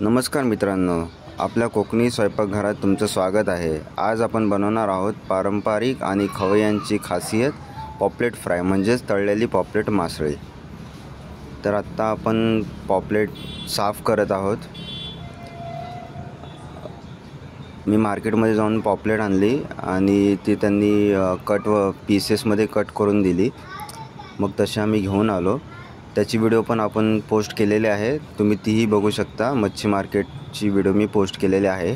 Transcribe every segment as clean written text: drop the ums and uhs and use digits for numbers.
नमस्कार मित्रांनो, आपल्या कोकणी स्वयंपाकघरात तुमचं स्वागत आहे। आज आपण बनवणार आहोत पारंपरिक आणि खवय्यांची खासियत पॉपलेट फ्राय म्हणजेच तळलेली पॉपलेट मासळी। तर आता आपण पॉपलेट साफ करत आहोत। मी मार्केटमध्ये जाऊन पॉपलेट आणली आणि ती त्यांनी पीसेसमध्ये कट करून दिली। मग तशा मी घेऊन आलो। त्याची व्हिडिओ पण आपण पोस्ट केलेली आहे, तुम्ही तीही बघू शकता। मच्छी मार्केटची व्हिडिओ मी पोस्ट केलेली आहे।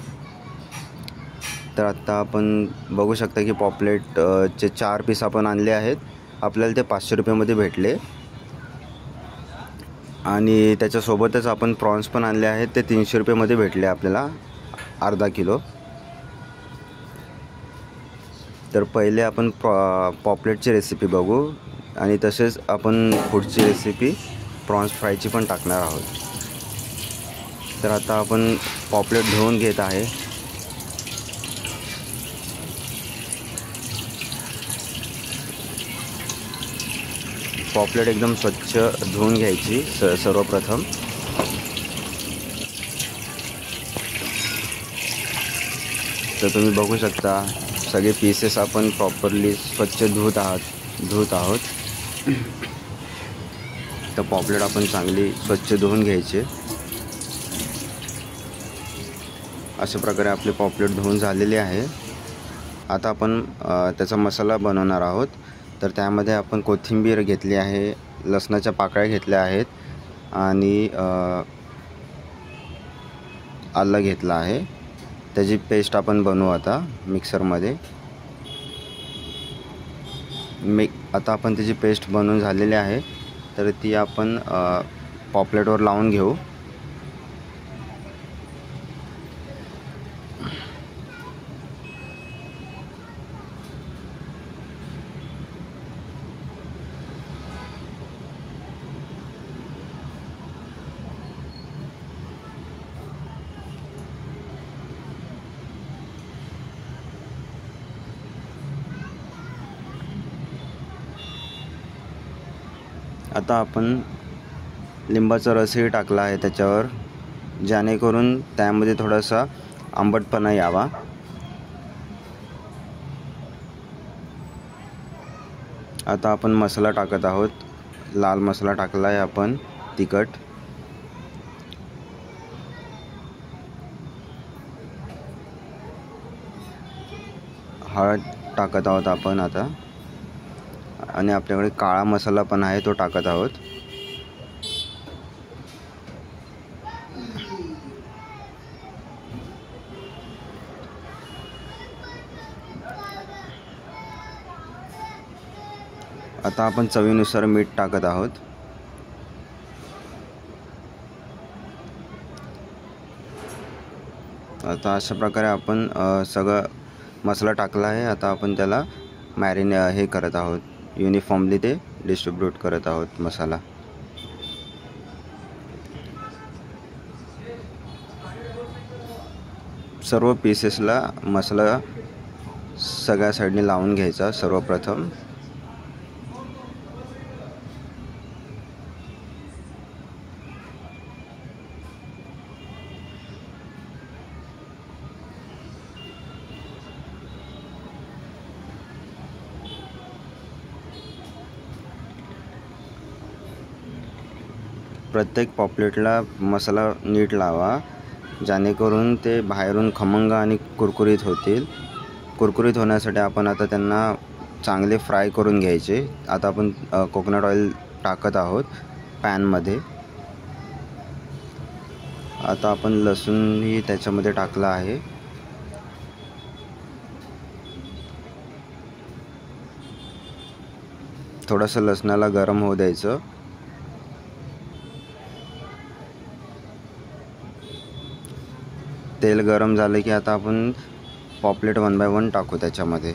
तर आता आपण बघू शकता की पॉपलेट चे 4 पीस आपण आणले आहेत। आपल्याला ते 500 रुपयामध्ये भेटले आणि त्याच्यासोबतच आपण प्रॉन्स पण आणले आहेत, ते 300 रुपयामध्ये भेटले आपल्याला अर्धा किलो। तर पहिले आपण पॉपलेटची रेसिपी बघू आणि तसेच आपण पुढची रेसिपी प्रॉन्स फ्रायची पण टाकणार आहोत। तर आता आपण पॉपलेट धुवून घेत आहे। पॉपलेट एकदम स्वच्छ धुवून घ्यायची सर्वप्रथम। तर तुम्ही बघू शकता सगळे पीसेस आपण प्रॉपरली स्वच्छ धुत आहोत। तर पॉपलेट आपण चांगली स्वच्छ धुवून घ्यायचे। अशा प्रकारे आपले पॉपलेट धुवून झालेले आहे। आता आपण त्याचा मसाला बनवणार आहोत। तर त्यामध्ये आपण कोथिंबीर घेतली आहे, लसणाच्या पाकळ्या घेतल्या आहेत आणि आलं घेतलं आहे। त्याची पेस्ट आपण बनवू आता मिक्सरमध्ये। आता आपण त्याची पेस्ट बनवून झालेली आहे। तर ती आपण पॉपलेटवर लावून घेऊ। आता आपण लिंबाचा रसही टाकला आहे त्याच्यावर, जेणेकरून त्यामध्ये थोडासा आंबटपणा यावा। आता आपण मसाला टाकत आहोत। लाल मसाला टाकला आहे आपण, तिखट, हळद टाकत आहोत आपण आता, आणि आपल्याकडे काळा मसाला पण आहे, तो टाकत आहोत। आता आपण चवीनुसार मीठ टाकत आहोत। आता अशा प्रकारे आपण सगळं मसाला टाकला आहे। आता आपण त्याला हे करत आहोत, युनिफॉर्मली ते डिस्ट्रीब्यूट करत आहोत मसाला। सर्व पीसेसला मसाला सगळ्या साईडने लावून घ्यायचा सर्वप्रथम। प्रत्येक पॉपलेटला मसाला नीट लावा, जेणेकरून ते बाहेरून खमंग आणि कुरकुरीत होतील। कुरकुरीत होण्यासाठी आपण आता त्यांना चांगले फ्राय करून घ्यायचे। आता आपण कोकोनट ऑइल टाकत आहोत पॅनमध्ये। आता आपण लसूणही त्याच्यामध्ये टाकला आहे। थोडंसं लसणाला गरम होऊ द्यायचं। तेल गरम झाले की आता आपण पॉपलेट 1 बाय 1 टाकू त्याच्यामध्ये।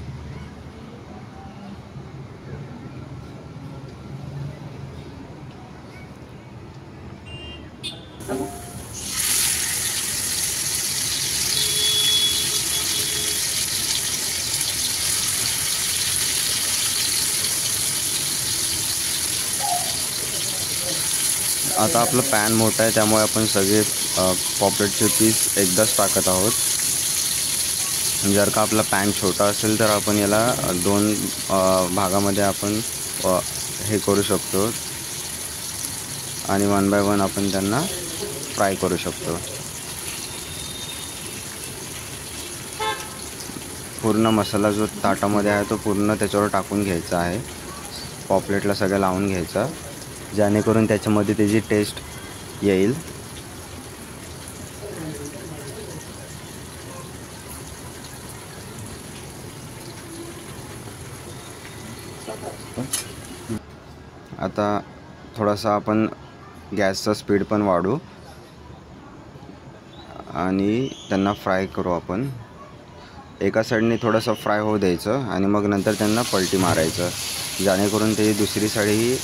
आता आपलं पॅन मोठं आहे त्यामुळे आपण सगळे पॉपलेटचे पीस एकदाच टाकत आहोत. जर का आपला पॅन छोटा असेल तर आपण याला 2 भागामध्ये आपण हे करू शकतो आणि 1 बाय 1 आपण त्यांना फ्राय करू शकतो. पूर्ण मसाला जो ताटामध्ये आहे तो पूर्ण त्याच्यावर टाकून घ्यायचा आहे. पॉपलेटला सगळं लावून घ्यायचा जेणेकरून त्याच्यामध्ये त्याची टेस्ट येईल. आता थोडासा आपण गॅसचा स्पीड पण वाढवू आणि त्यांना फ्राय करू. आपण एका साईडने थोडंसं फ्राय होऊ द्यायचं आणि मग नंतर त्यांना पलटी मारायचं जेणेकरून ते दुसरी साईडही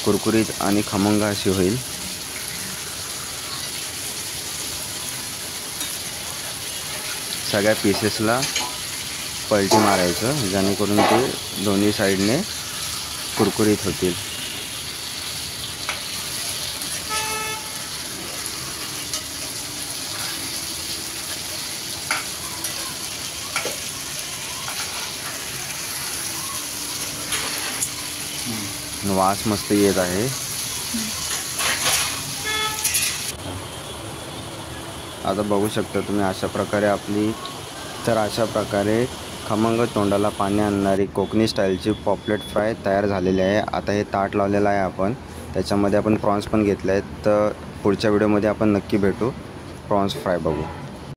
कुरकुरीत आणि खमंग अशी होईल. सगळ्या पीसेसला पलटी मारायचं जेणेकरून ते दोन्ही साईडने कुरकुरीत होतील. वास मस्त येत आहे. आता बघू शकता तुम्ही अशा प्रकारे खमंग तोंडाला पाणी आणणारी कोकणी स्टाईलची पॉपलेट फ्राय तयार झालेली आहे. आता हे ताट लावलेलं आहे आपण, त्याच्यामध्ये आपण प्रॉन्स पण घेतले आहेत. तर पुढच्या व्हिडिओमध्ये आपण नक्की भेटू, प्रॉन्स फ्राय बघू.